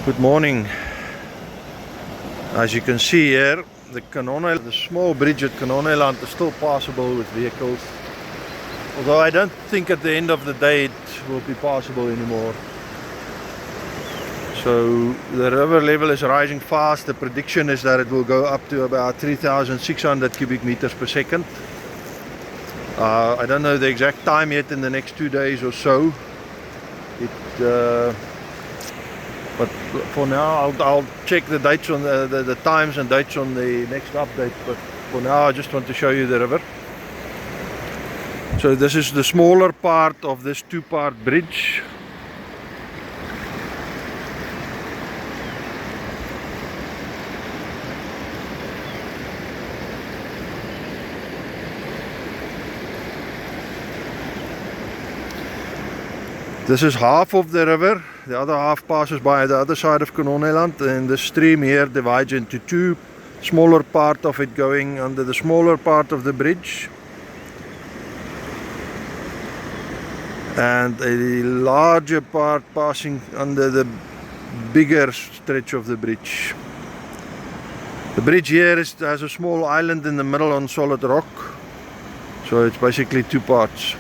Good morning. As you can see here, the small bridge at Kanoneiland is still passable with vehicles. Although I don't think at the end of the day it will be passable anymore. So the river level is rising fast. The prediction is that it will go up to about 3,600 cubic meters per second. I don't know the exact time yet in the next 2 days or so. But for now, I'll check the dates on the times and dates on the next update. But for now, I just want to show you the river. So this is the smaller part of this two-part bridge. This is half of the river. The other half passes by the other side of Kanoneiland, and the stream here divides into two. Smaller part of it going under the smaller part of the bridge, and a larger part passing under the bigger stretch of the bridge. The bridge here has a small island in the middle on solid rock, so it's basically two parts.